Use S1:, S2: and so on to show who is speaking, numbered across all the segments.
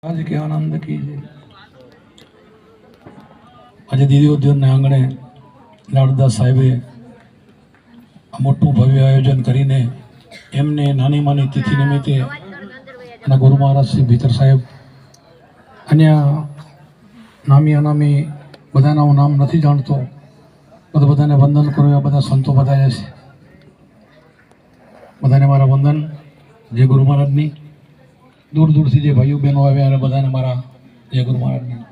S1: आज के आनंद कीजिए। आज दीदी उद्यान ने आंगणे लाडदास साहेबे मोटू भव्य आयोजन करीने एमने नानी मानी तिथि निमित्ते અને ગુરુ મહારાજ શ્રી ભીતર સાહેબ અન્ય નામી અનામી બધાના હું નામ નથી જાણતો, બધાને વંદન કરું. આ બધા સંતો બતાવ્યા છે, બધાને મારા વંદન. જય ગુરુ મહારાજની. દૂર દૂરથી જે ભાઈઓ બહેનો આવ્યા અને બધાને મારા જય ગુરુ મહારાજની.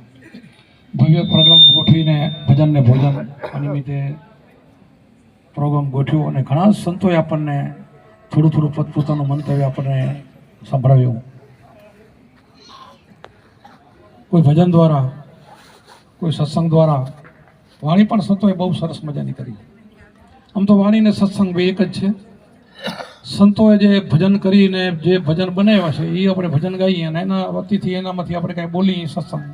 S1: ભવ્ય પ્રોગ્રામ ગોઠવીને ભજન ને ભોજન નિમિત્તે પ્રોગ્રામ ગોઠવ્યો અને ઘણા સંતોએ આપણને થોડું થોડું પોતપોતાનું મંતવ્ય આપણને સંભળાવ્યું. કોઈ ભજન દ્વારા, કોઈ સત્સંગ દ્વારા. વાણી પણ સંતોએ બહુ સરસ મજાની કરી. આમ તો વાણી ને સત્સંગ બે એક જ છે. સંતોએ જે ભજન કરીને જે ભજન બનાવ્યા છે એ આપણે ભજન ગાઈએ અને એના વતીથી એનામાંથી આપણે કાંઈ બોલીએ સત્સંગ.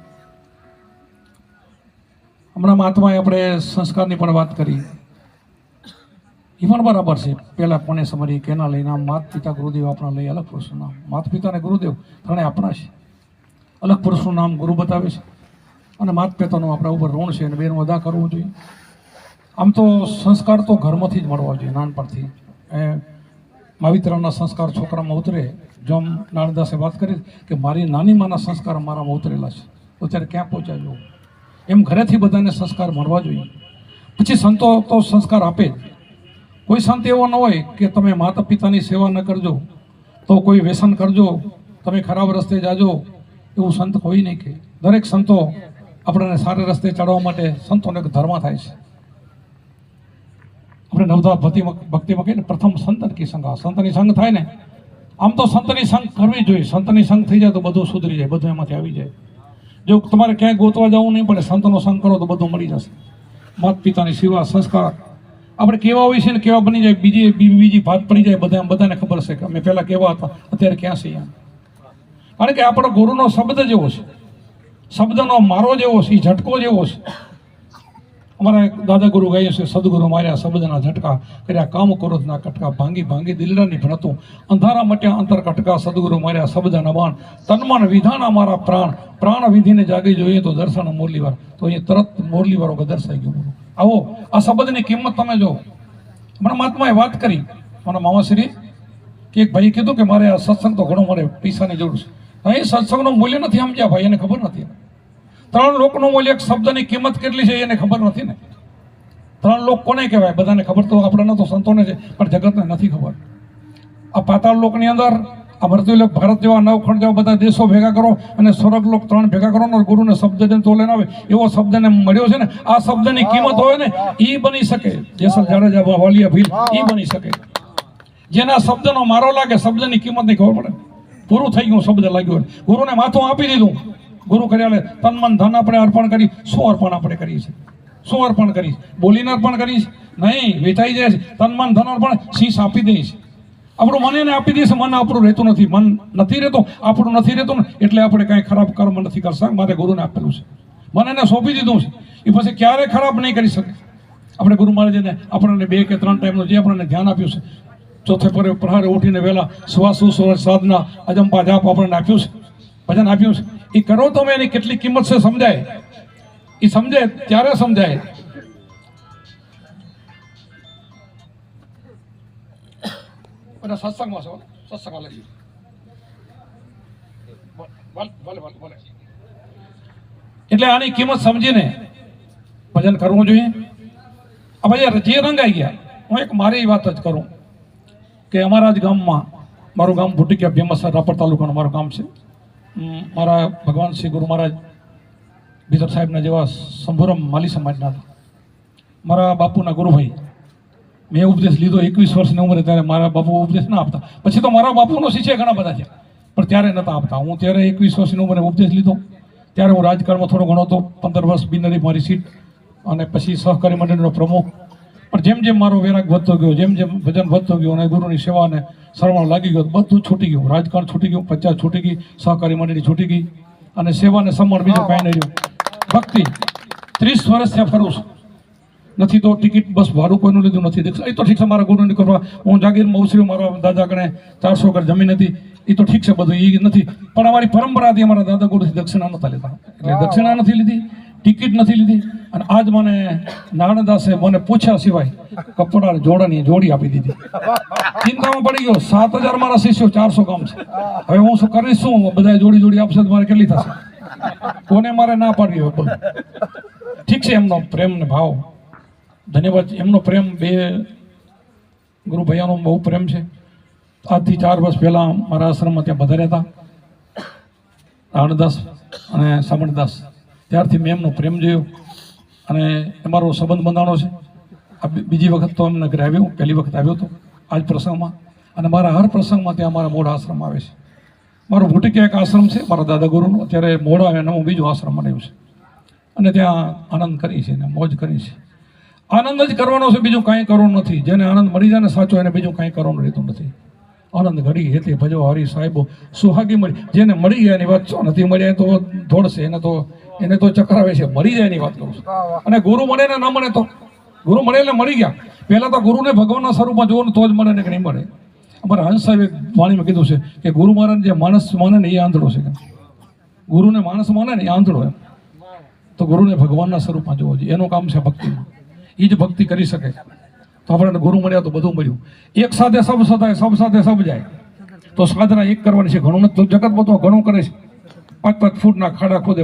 S1: હમણાં મહાત્માએ આપણે સંસ્કારની પણ વાત કરી, એ પણ બરાબર છે. પહેલાં કોને સમરી કેના લઈને આમ માત પિતા ગુરુદેવ આપણા લઈ અલગ પુરુષનું નામ. માત પિતા અને ગુરુદેવ ત્રણે આપણા છે. અલગ પુરુષનું નામ ગુરુ બતાવે છે અને માત પિતાનું આપણા ઉપર ઋણ છે અને બેનું અદા કરવું જોઈએ. આમ તો સંસ્કાર તો ઘરમાંથી જ મળવા જોઈએ નાનપણથી. માવિત્રાના સંસ્કાર છોકરામાં ઉતરે. જેમ નારદાસે વાત કરી કે મારી નાની માના સંસ્કાર મારામાં ઉતરેલા છે, તો ત્યારે ક્યાં પહોંચ્યા જવું. એમ ઘરેથી બધાને સંસ્કાર મળવા જોઈએ. પછી સંતો તો સંસ્કાર આપે જ. કોઈ સંત એવો ન હોય કે તમે માતા પિતાની સેવા ન કરજો તો કોઈ વ્યસન કરજો, તમે ખરાબ રસ્તે જાજો, એવું સંત હોય નહીં. કે દરેક સંતો આપણને સારા રસ્તે ચડવા માટે સંતોને એક ધર્મ થાય છે. આપણે નવધા ભક્તિમાં કહીએ ને પ્રથમ સંતન કી સંગ. સંતની સંગ થાય ને, આમ તો સંતની સંગ કરવી જોઈએ. સંતની સંગ થઈ જાય તો બધું સુધરી જાય, બધું એમાંથી આવી જાય. જો તમારે ક્યાંય ગોતવા જવું નહીં પડે, સંતનો સંગ કરો તો બધું મળી જશે. માતા પિતાની સેવા, સંસ્કાર આપણે કેવા હોય છે ને કેવા બની જાય, બીજી ભાત પડી જાય. બધાને ખબર છે કે અમે પહેલાં કેવા હતા, અત્યારે ક્યાં છે. કારણ કે આપણો ગુરુનો શબ્દ જેવો છે, શબ્દનો મારો જેવો છે, ઝટકો જેવો છે. અમારા દાદા ગુરુ ગાય છે, સદગુરુ માર્યા શબ્દના ઝટકા, કર્યા કામ ક્રોધના કટકા, ભાંગી ભાંગી દિલડાની ભણતું, અંધારા મટ્યા અંતર કટકા, સદગુરુ માર્યા શબ્દના બાણ, તનમન વિધાન અમારા પ્રાણ, પ્રાણ વિધિને જાગી જોઈએ તો દર્શન મોરલીવાર. તો એ તરત મોરલીવાળો દર્શાઈ ગયો. આવો આ શબ્દની કિંમત તમે જો. હમણાં મહાત્માએ વાત કરી, મારા મામાશ્રી કે એક ભાઈ કીધું કે મારે આ સત્સંગ તો ઘણો મારે પૈસાની જરૂર છે. એ સત્સંગનું મૂલ્ય નથી સમજ્યા ભાઈ, એને ખબર નથી. 3 લોકનું મૂલ્ય, એક શબ્દની કિંમત કેટલી છે એને ખબર નથી ને. 3 લોક કોને કહેવાય? બધાને ખબર તો આપણને તો સંતોને છે, પણ જગતને નથી ખબર. આ પાતાળ લોકની અંદર આ મૃત્યુલોક, ભારત જેવા 9 ખંડ જેવા બધા દેશો ભેગા કરો અને સ્વર્ગ લોક 3 ભેગા કરો ને ગુરુને શબ્દ તોલે આવે એવો શબ્દને મળ્યો છે ને. આ શબ્દની કિંમત હોય ને એ બની શકે. જેસલ જાડેજા વાલિયા ભીલ એ બની શકે. જેના શબ્દનો મારો લાગે, શબ્દની કિંમત નહીં ખબર પડે. પૂરું થઈ ગયું, શબ્દ લાગ્યો, ગુરુને માથું આપી દીધું. ગુરુ કર્યા તન મન ધન આપણે અર્પણ કરી. શું અર્પણ આપણે કરીએ છીએ? શું અર્પણ કરીશ? બોલીને અર્પણ કરીશ? નહીં, વેચાઈ જાય છે. તન મન ધન અર્પણ શીશ આપી દઈશ. આપણું મન એને આપી દઈશ. મન આપણું રહેતું નથી, મન નથી રહેતું, આપણું નથી રહેતું ને એટલે આપણે કાંઈ ખરાબ કર્મ નથી કરતા. મારે ગુરુને આપેલું છે, મને એને સોંપી દીધું છે. એ પછી ક્યારેય ખરાબ નહીં કરી શકે. આપણે ગુરુ મહારાજને આપણને 2 કે 3 ટાઈમનું જે આપણને ધ્યાન આપ્યું છે, ચોથે પ્રહારે ઉઠીને વહેલા શ્વાસુ સાધના અજંપા જાપ આપણને આપ્યું છે, ભજન આપ્યું છે. એ કરો તો એની કેટલી કિંમત છે સમજાય. એ સમજે ત્યારે સમજાય. સત્સંગમાં છે, સત્સંગ એટલે આની કિંમત સમજીને ભજન કરવું જોઈએ. આ ભાઈ જે રંગાઈ ગયા, હું એક મારી વાત જ કરું કે અમારા જ ગામમાં, મારું ગામ ભૂટિકિયા ભીમસર રાપર તાલુકાનું મારું ગામ છે. મારા ભગવાન શ્રી ગુરુ મહારાજ ભીતર સાહેબના જેવા સંભુરમ માલી સમાજના હતા. મારા બાપુના ગુરુભાઈ, મેં ઉપદેશ લીધો 21 વર્ષની ઉંમરે, ત્યારે મારા બાપુ ઉપદેશ ના આપતા. પછી તો મારા બાપુનો શિષ્ય ઘણા બધા છે, પણ ત્યારે નહોતા આપતા. હું ત્યારે 21 વર્ષની ઉંમરે ઉપદેશ લીધો. ત્યારે હું રાજકારણમાં થોડો ઘણો હતો. 15 વર્ષ બિનરી મારી સીટ અને પછી સહકારી મંડળનો પ્રમુખ. પણ જેમ જેમ મારો વૈરાગ વધતો ગયો, જેમ જેમ ભજન વધતો ગયો અને ગુરુની સેવાને સરવણ લાગી ગયો, બધું છૂટી ગયું. રાજકારણ છૂટી ગયું, પંચાયત છૂટી ગઈ, સહકારી મંડળી છૂટી ગઈ અને સેવાને સમરણ બીજું કાંઈ નહીં રહ્યું. ભક્તિ 30 વર્ષ ત્યાં ફરું છું. નથી તો ટિકિટ બસ ભાડું કોઈનું લીધું નથી. એ તો ઠીક છે, મારા ગુરુની કરવા હું જાગીરમાં ઉછર્યો. મારા દાદા કણે 400 એકર જમીન હતી, એ તો ઠીક છે બધું એ નથી, પણ અમારી પરંપરા હતી અમારા દાદા ગુરુથી દક્ષિણા નહોતા લેતા, એટલે દક્ષિણા નથી લીધી, ટિકિટ નથી લીધી. અને આજ મને નારણદાસે મને પૂછ્યા સિવાય કપડા જોડાની જોડી આપી દીધી. ચિંતામાં પડી ગયો, 7,000 મારા શિષ્યો, 400 કામ છે. હવે હું શું કરીશ, શું બધા જોડી જોડી આપશે તો મારે કેટલી થશે? કોને મારે ના પાડવી હોય બોલો? ઠીક છે, એમનો પ્રેમ ને ભાવ, ધન્યવાદ. એમનો પ્રેમ, બે ગુરુ ભૈયાનો બહુ પ્રેમ છે. આજથી 4 વર્ષ પહેલા મારા આશ્રમમાં ત્યાં પધાર્યા હતા નારણદાસ અને સામણદાસ. ત્યારથી મેં એમનો પ્રેમ જોયો અને અમારો સંબંધ બંધાણો છે. આ બીજી વખત તો એમને ઘરે આવ્યો, પહેલી વખત આવ્યો હતો આજ પ્રસંગમાં. અને મારા હર પ્રસંગમાં ત્યાં મારા મોઢ આશ્રમ આવે છે. મારો ભૂટિકિયા એક આશ્રમ છે મારા દાદા ગુરુનો, અત્યારે મોઢા અને હું બીજો આશ્રમ બનાવ્યું છે. અને ત્યાં આનંદ કરી છે ને મોજ કરી છે. આનંદ જ કરવાનો છે, બીજું કાંઈ કરવાનું નથી. જેને આનંદ મળી જાય ને સાચો, એને બીજું કાંઈ કરવાનું રહેતું નથી. આનંદ ઘડી હેતી ભજો હરી સાહેબો, સુહાગી મળી. જેને મળી ગયા એની વાત છો, નથી મળ્યા તો દોડશે, એને તો ચક્રાવે છે. મળી જાય એની વાત કરું છું. અને ગુરુ મળે ને ન મળે તો, ગુરુ મળે એટલે મળી ગયા. પહેલા તો ગુરુને ભગવાનના સ્વરૂપમાં જોવો ને તો જ મળે ને કે નહીં મળે. અમારા હંસ સાહેબે વાણીમાં કીધું છે કે ગુરુ મહારાજ જે માણસ માને ને એ આંધળો છે. ગુરુને માણસ માને ને એ આંધળો એમ. તો ગુરુને ભગવાનના સ્વરૂપમાં જોવો જોઈએ, એનું કામ છે ભક્તિમાં. એ જ ભક્તિ કરી શકે. તો આપણને ગુરુ મળ્યા તો બધું મળ્યું. એક સાથે સબ સદાય, સબ સાથે સબ જાય. તો સાધના એક કરવાની છે. ઘણું જગત બધું ઘણું કરે છે, 5-5 ફૂટના ખાડા ખોદે,